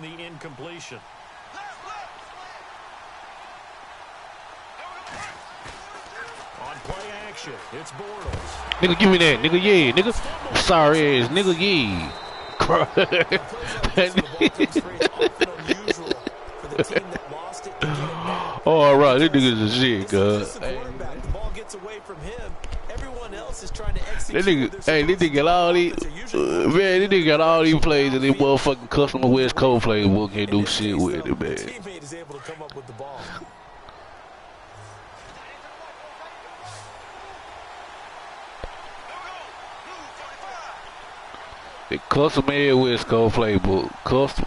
the incompletion. On play action, it's Bortles. Nigga, give me that. Nigga, yeah. Nigga. Sorry ass. Nigga, yeah. Oh, all right. This nigga's a shit, cuz. The ball gets away from him. Everyone else is trying to execute. This nigga got all these, man, this nigga got all these plays and these motherfucking customer West Coast players who can't do shit with it, man. Teammate is able to come up with the ball. The custom made West Coast playbook. Custom.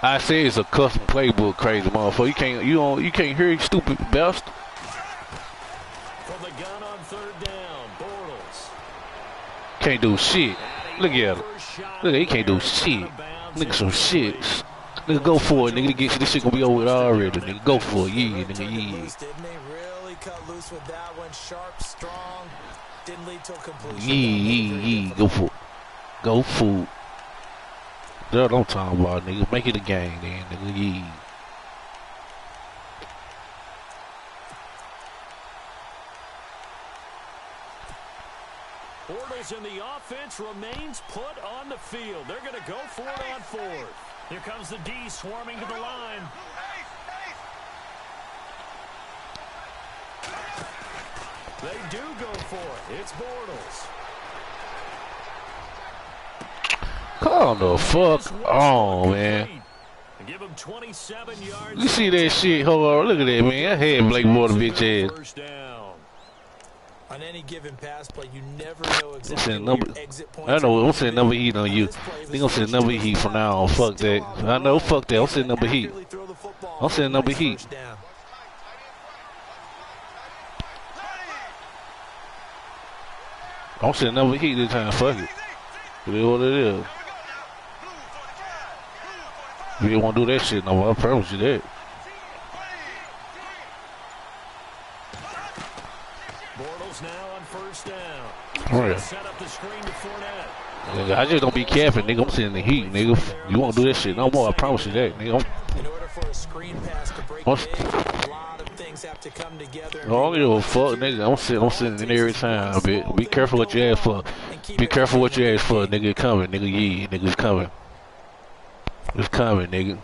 I say it's a custom playbook, crazy motherfucker. You can't hear stupid bastard. From the gun on third down, Bortles. Can't do shit. Look at him. Look, he can't do shit. Nigga, some shit. Nigga, go for it, nigga. This shit gonna be over with already. Nigga, go for it, yeah, nigga, yeah. Cut loose with that one, sharp, strong, didn't lead to a completion. Yeah, go for it. Go for it. That's what I'm talking about, nigga. Make it a game then, nigga, yeah. Bortles in the offense remains put on the field. They're going to go for it on fourth. Here comes the D swarming to the line. They do go for it. It's Bortles. Calm the fuck on, man. Give him 27 yards. You see that shit? Hold on, look at that, man. I had Blake Bortles bitch ass. First down. On any given pass play, you never know exactly where your exit point. I know, I'm saying number heat on you. They gonna say number heat from now on. Fuck that. I know, fuck that. I'm saying number heat. I'm saying number heat. I'm saying number heat this time. Fuck it. It is what it is. You ain't want to do that shit no more. I promise you that. Bortles now on first down. Oh, yeah. Set up the screen to Fournette. Nigga, I just don't be capping, nigga. I'm sitting in the heat, nigga. You won't do that shit no more. I promise you that, nigga. In order for a screen pass to break big, a lot of things have to come together. I don't give a fuck, nigga. I'm sitting in there every time, bitch. Be careful what you ask for. Be careful what you ask for, nigga. It's coming, nigga. Yeah, nigga, it's coming. It's coming, nigga.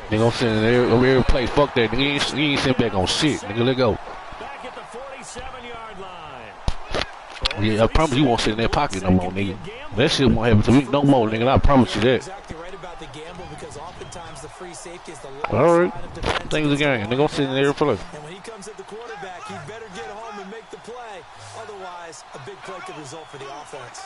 Nigga, I'm sitting there over here play. Fuck that, nigga. You ain't sitting back on shit, nigga. Let go. Back at the 47-yard line. Yeah, I promise you won't sit in that pocket no more, nigga. That shit won't happen to me no more, nigga. I promise you that. Exactly right about the gamble because oftentimes the free safety is the all right. Things again. Nigga, I'm sitting there play. And when he comes at the quarterback, he better get home and make the play. Otherwise, a big play could result for the offense.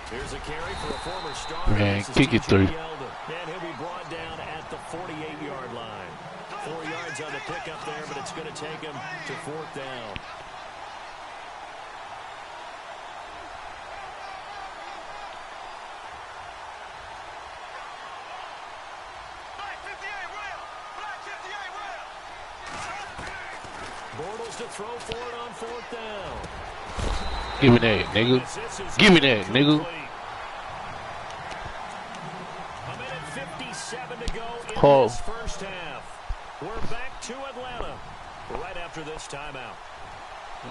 Here's a carry for a former star. Man, kick it through. And he'll be brought down at the 48-yard line. 4 yards on the pickup there, but it's going to take him to fourth down. Bortles to throw for it on fourth down. Give me that, nigga. Give me that, nigga. A minute 57 to go Oh. in this first half. We're back to Atlanta right after this timeout.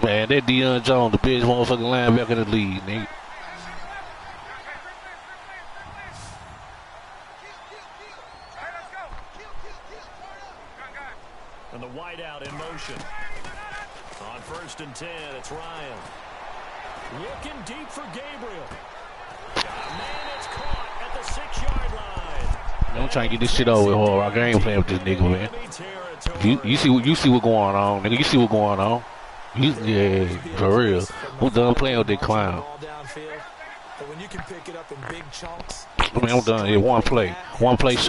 Man, that Deion Jones, the biggest motherfucking linebacker in the league, nigga. And the wideout in motion. On 1st and 10, it's Ryan. Looking deep for Gabriel. Man, it's caught at the 6-yard line. I'm trying to get this shit over with, Hard. I ain't playing with this nigga, man. You see what's going on, nigga. You see what's going on. Yeah, for real. I'm done playing with that clown. can pick it up in big chunks. I mean, I'm done here. One play.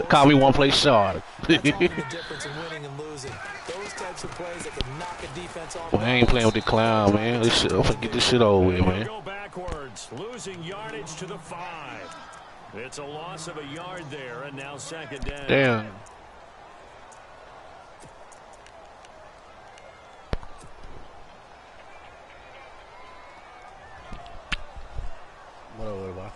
Call me one play shot. That's often the difference in winning and losing. Those types of plays that can knock a defense off. Well, I ain't playing with the clown, man. I'm gonna get this shit over with, man. Go backwards, losing yardage to the 5. It's a loss of a yard there, and now second down. Damn. Whatever.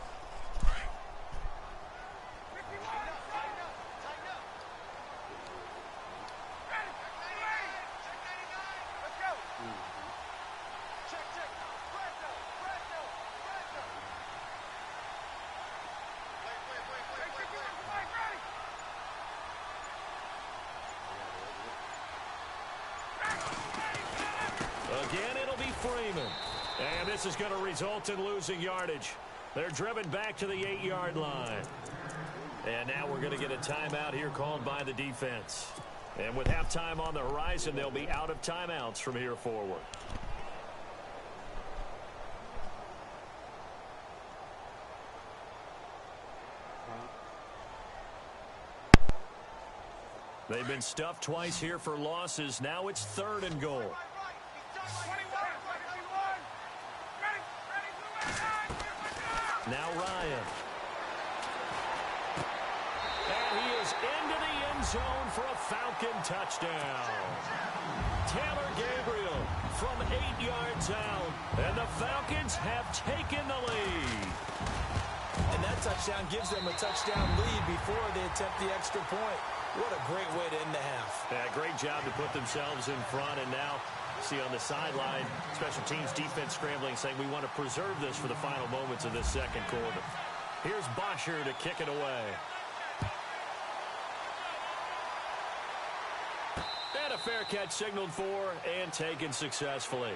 Again, it'll be Freeman. And this is going to result in losing yardage. They're driven back to the 8-yard line. And now we're going to get a timeout here called by the defense. And with halftime on the horizon, they'll be out of timeouts from here forward. They've been stuffed twice here for losses. Now it's 3rd and goal. Now Ryan. And he is into the end zone for a Falcon touchdown. Taylor Gabriel from 8 yards out. And the Falcons have taken the lead. And that touchdown gives them a touchdown lead before they attempt the extra point. What a great way to end the half. Yeah, great job to put themselves in front. And now, see on the sideline, special teams defense scrambling, saying we want to preserve this for the final moments of this second quarter. Here's Bosher to kick it away. And a fair catch signaled for and taken successfully.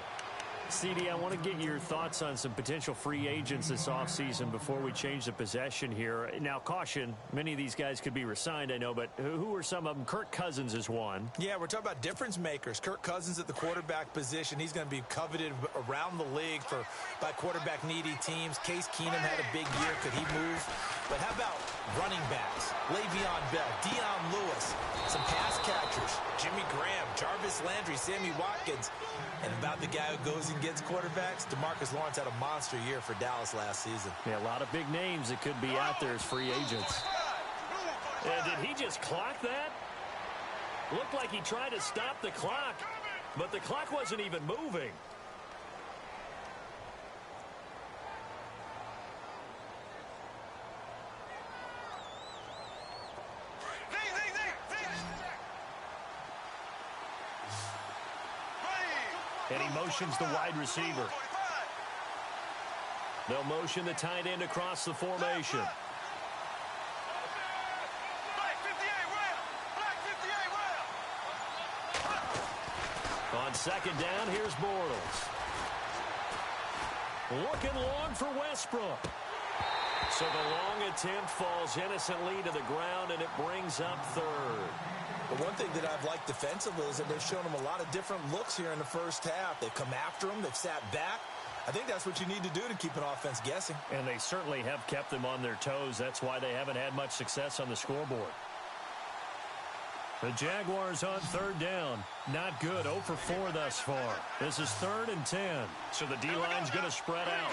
CD, I want to get your thoughts on some potential free agents this offseason before we change the possession here. Now, caution, many of these guys could be re-signed, I know, but who are some of them? Kirk Cousins is one. Yeah, we're talking about difference makers. Kirk Cousins at the quarterback position. He's going to be coveted around the league by quarterback-needy teams. Case Keenum had a big year. Could he move? But how about running backs? Le'Veon Bell, Dion Lewis, some pass catchers, Jimmy Graham, Jarvis Landry, Sammy Watkins. And about the guy who goes and gets quarterbacks, DeMarcus Lawrence had a monster year for Dallas last season. Yeah, a lot of big names that could be out there as free agents. And did he just clock that? Looked like he tried to stop the clock, but the clock wasn't even moving. And he motions the wide receiver. They'll motion the tight end across the formation. On second down, here's Bortles. Looking long for Westbrook. So the long attempt falls innocently to the ground, and it brings up 3rd. But one thing that I've liked defensively is that they've shown them a lot of different looks here in the first half. They've come after them. They've sat back. I think that's what you need to do to keep an offense guessing. And they certainly have kept them on their toes. That's why they haven't had much success on the scoreboard. The Jaguars on 3rd down. Not good. 0 for 4 thus far. This is 3rd and 10. So the D-line's going to spread out.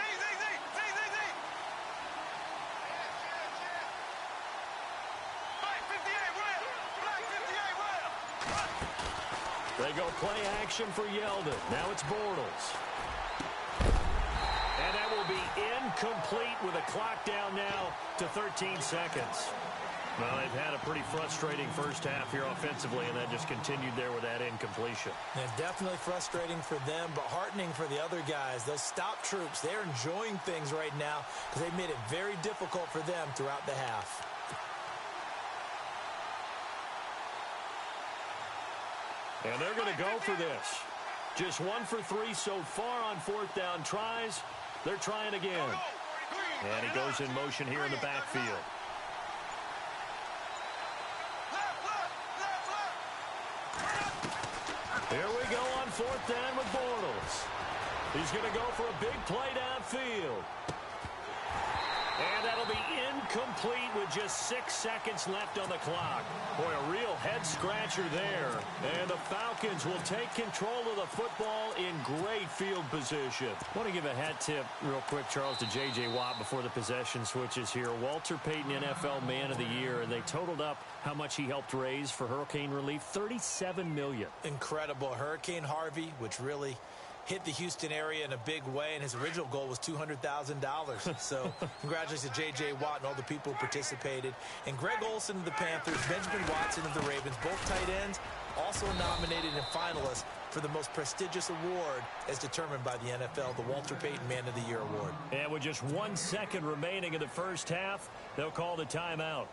They go play action for Yeldon. Now it's Bortles. And that will be incomplete with a clock down now to 13 seconds. Well, they've had a pretty frustrating first half here offensively, and that just continued there with that incompletion. And definitely frustrating for them, but heartening for the other guys. Those stop troops, they're enjoying things right now because they've made it very difficult for them throughout the half. And they're going to go for this. Just 1 for 3 so far on 4th down tries. They're trying again. And he goes in motion here in the backfield. Here we go on 4th down with Bortles. He's going to go for a big play downfield. And that'll be incomplete with just 6 seconds left on the clock. Boy, a real head-scratcher there. And the Falcons will take control of the football in great field position. I want to give a hat tip real quick, Charles, to J.J. Watt before the possession switches here. Walter Payton, NFL Man of the Year, and they totaled up how much he helped raise for hurricane relief, $37 million. Incredible. Hurricane Harvey, which really hit the Houston area in a big way, and his original goal was $200,000. So congratulations to J.J. Watt and all the people who participated. And Greg Olsen of the Panthers, Benjamin Watson of the Ravens, both tight ends, also nominated and finalists for the most prestigious award as determined by the NFL, the Walter Payton Man of the Year Award. And with just 1 second remaining in the first half, they'll call the timeout.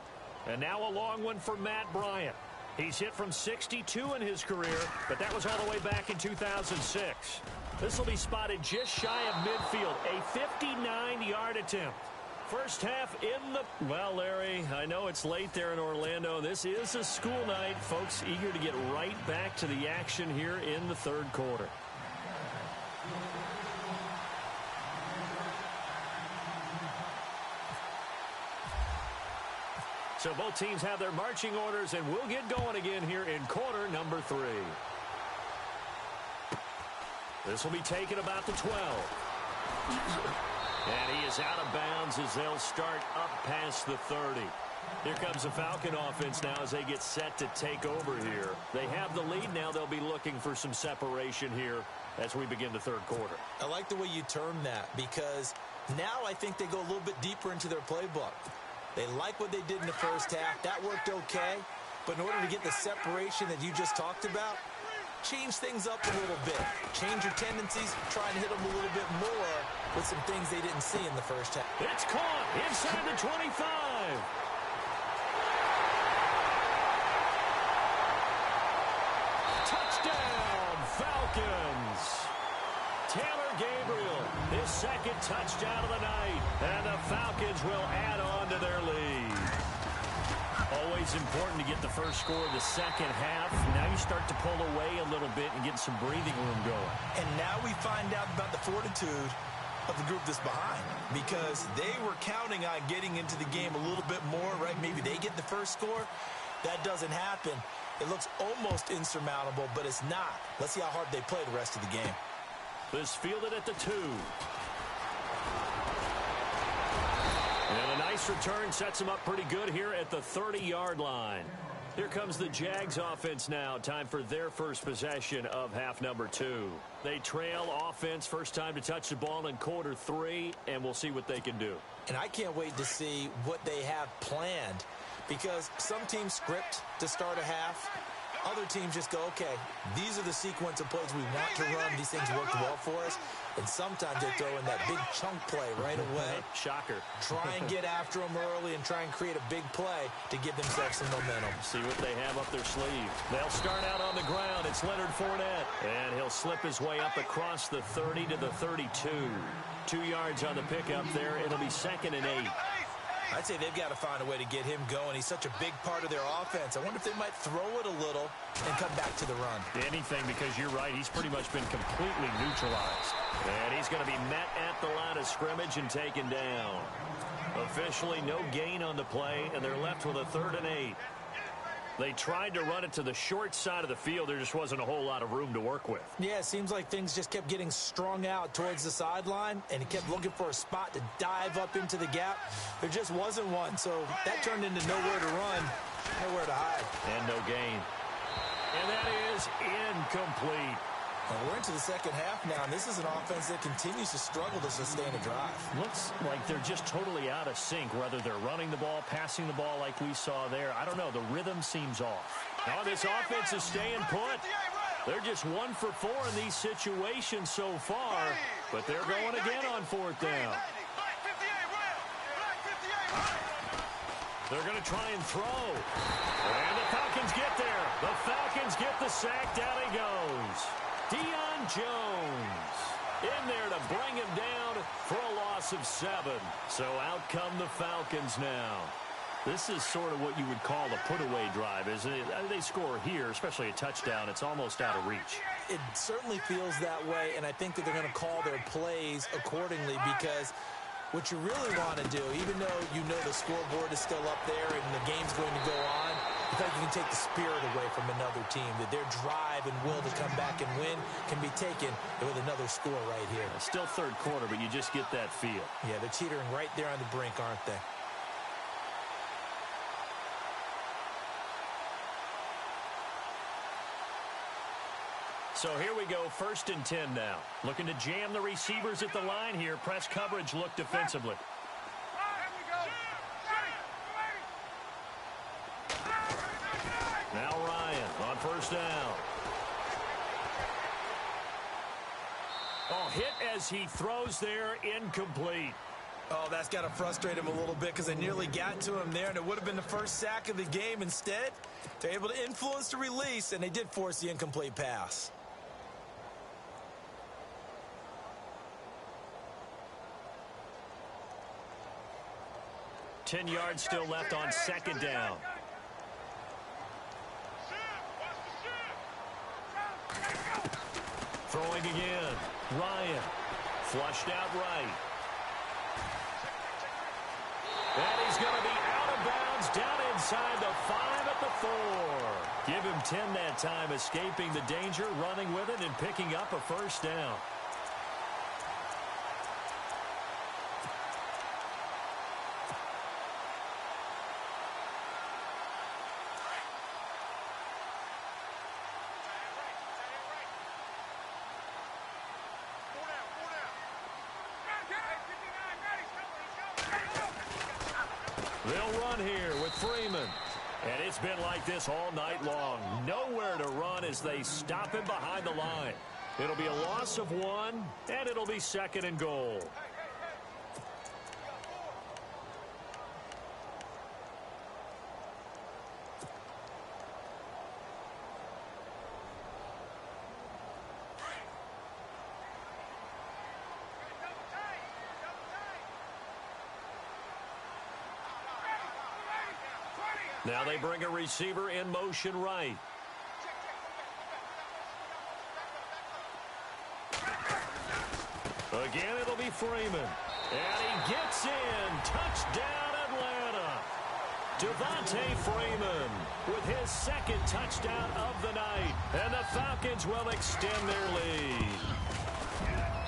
And now a long one for Matt Bryant. He's hit from 62 in his career, but that was all the way back in 2006. This will be spotted just shy of midfield, a 59-yard attempt. First half in the... Well, Larry, I know it's late there in Orlando. This is a school night. Folks eager to get right back to the action here in the third quarter. So both teams have their marching orders, and we'll get going again here in quarter number 3. This will be taken about the 12. And he is out of bounds as they'll start up past the 30. Here comes the Falcon offense now as they get set to take over here. They have the lead now. They'll be looking for some separation here as we begin the third quarter. I like the way you term that, because now I think they go a little bit deeper into their playbook. They like what they did in the first half. That worked okay. But in order to get the separation that you just talked about, change things up a little bit. Change your tendencies. Try and hit them a little bit more with some things they didn't see in the first half. It's caught inside the 25. Touchdown, Falcons. Taylor Gabriel, his second touchdown of the night. And the Falcons will add on to their lead. Always important to get the first score of the second half. Now you start to pull away a little bit and get some breathing room going. And now we find out about the fortitude of the group that's behind, because they were counting on getting into the game a little bit more, right? Maybe they get the first score. That doesn't happen. It looks almost insurmountable, but it's not. Let's see how hard they play the rest of the game. This fielded at the 2. And a nice return sets him up pretty good here at the 30-yard line. Here comes the Jags offense now. Time for their first possession of half number 2. They trail offense, first time to touch the ball in quarter 3, and we'll see what they can do. And I can't wait to see what they have planned, because some teams script to start a half. Other teams just go, okay, these are the sequence of plays we want to run. These things worked well for us. And sometimes they throw in that big chunk play right away. Shocker. Try and get after them early and try and create a big play to give themselves some momentum. See what they have up their sleeve. They'll start out on the ground. It's Leonard Fournette. And he'll slip his way up across the 30 to the 32. 2 yards on the pickup there. It'll be 2nd and 8. I'd say they've got to find a way to get him going. He's such a big part of their offense. I wonder if they might throw it a little and come back to the run. Anything, because you're right. He's pretty much been completely neutralized. And he's going to be met at the line of scrimmage and taken down. Officially no gain on the play, and they're left with a 3rd and 8. They tried to run it to the short side of the field. There just wasn't a whole lot of room to work with. Yeah, it seems like things just kept getting strung out towards the sideline, and he kept looking for a spot to dive up into the gap. There just wasn't one, so that turned into nowhere to run, nowhere to hide. And no gain. And that is incomplete. Well, we're into the second half now, and this is an offense that continues to struggle to sustain a drive. Looks like they're just totally out of sync, whether they're running the ball, passing the ball like we saw there. I don't know. The rhythm seems off. Oh, this offense is staying put. They're just 1 for 4 in these situations so far, but they're going again on 4th down. They're going to try and throw. And the Falcons get there. The Falcons get the sack. Down he goes. Deion Jones in there to bring him down for a loss of 7. So out come the Falcons now. This is sort of what you would call a put-away drive, isn't it? They score here, especially a touchdown. It's almost out of reach. It certainly feels that way, and I think that they're going to call their plays accordingly, because What you really want to do, even though you know the scoreboard is still up there and the game's going to go on, you think you can take the spirit away from another team, that their drive and will to come back and win can be taken with another score right here. Still third quarter, but you just get that feel. Yeah, they're teetering right there on the brink, aren't they? So here we go, 1st and 10 now. Looking to jam the receivers at the line here. Press coverage look defensively. Now Ryan on 1st down. Oh, hit as he throws there, incomplete. Oh, that's got to frustrate him a little bit because they nearly got to him there, and it would have been the first sack of the game. Instead, they're able to influence the release, and they did force the incomplete pass. Ten yards still left on 2nd down. Throwing again. Ryan. Flushed out right. And he's going to be out of bounds down inside the 5 at the 4. Give him 10 that time, escaping the danger, running with it, and picking up a 1st down. They'll run here with Freeman. And it's been like this all night long. Nowhere to run as they stop him behind the line. It'll be a loss of 1, and it'll be 2nd and goal. Now they bring a receiver in motion right. Again, it'll be Freeman. And he gets in. Touchdown, Atlanta. Devontae Freeman with his 2nd touchdown of the night. And the Falcons will extend their lead.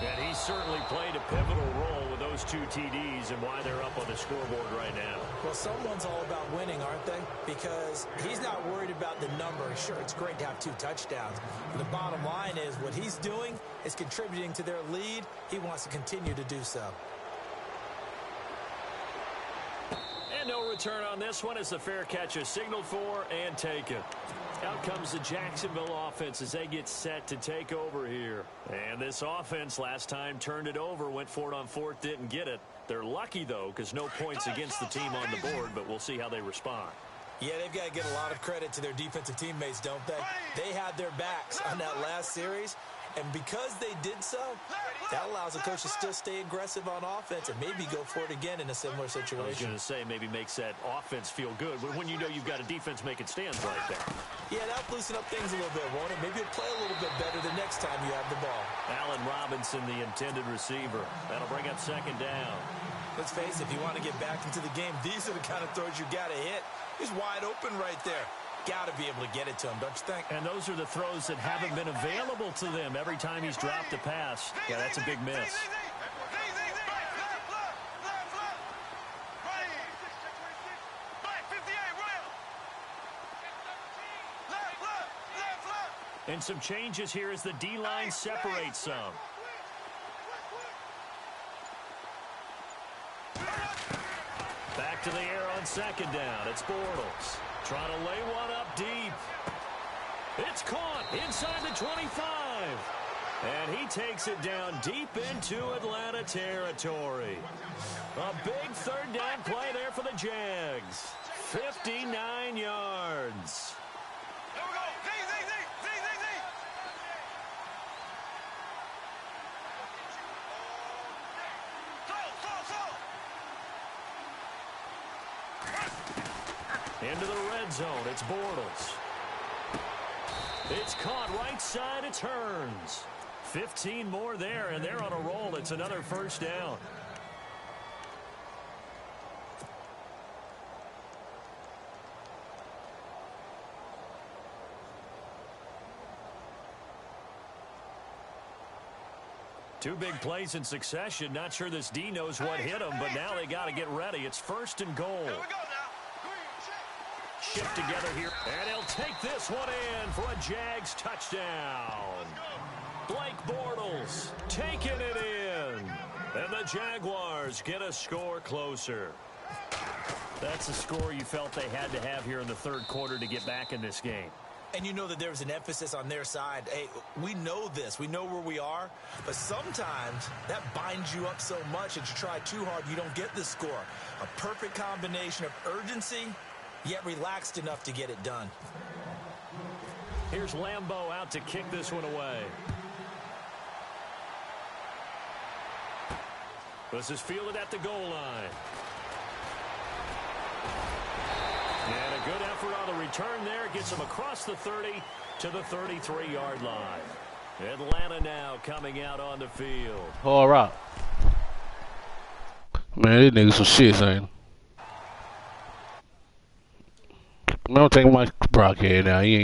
And he certainly played a pivotal role with those 2 TDs and why they're up on the scoreboard right now. Well, someone's all about winning, aren't they? Because he's not worried about the number. Sure, it's great to have 2 touchdowns. But the bottom line is what he's doing is contributing to their lead. He wants to continue to do so. And no return on this one as the fair catch is signaled for and taken. Out comes the Jacksonville offense as they get set to take over here. And this offense last time turned it over, went for it on 4th, didn't get it. They're lucky, though, because no points against the team on the board, but we'll see how they respond. Yeah, they've got to get a lot of credit to their defensive teammates, don't they? They had their backs on that last series, and because they did so, that allows the coach to still stay aggressive on offense and maybe go for it again in a similar situation. I was going to say maybe makes that offense feel good when you know you've got a defense making stands right there. Yeah, that'll loosen up things a little bit, won't it? Maybe you'll play a little bit better the next time you have the ball. Allen Robinson, the intended receiver. That'll bring up 2nd down. Let's face it, if you want to get back into the game, these are the kind of throws you got to hit. He's wide open right there. Got to be able to get it to him, don't you think? And those are the throws that haven't been available to them every time he's dropped a pass. Yeah, that's a big miss. And some changes here as the D-line separates some. Back to the air on 2nd down. It's Bortles. Trying to lay one up deep. It's caught inside the 25. And he takes it down deep into Atlanta territory. A big 3rd down play there for the Jags. 59 yards. Into the red zone, it's Bortles. It's caught right side, it turns. 15 more there, and they're on a roll. It's another 1st down. Two big plays in succession. Not sure this D knows what hit him, but now they got to get ready. It's 1st and goal. Shift together here, and he'll take this one in for a Jags touchdown. Blake Bortles taking it in, and the Jaguars get a score closer. That's the score you felt they had to have here in the 3rd quarter to get back in this game. And you know that there's an emphasis on their side. Hey, we know this. We know where we are. But sometimes that binds you up so much that you try too hard, you don't get the score. A perfect combination of urgency, yet relaxed enough to get it done. Here's Lambeau out to kick this one away. This is fielded at the goal line. And a good effort on the return there. Gets him across the 30 to the 33-yard line. Atlanta now coming out on the field. All right. Man, this nigga some shit, man. I'm taking my Brockhead now. He ain't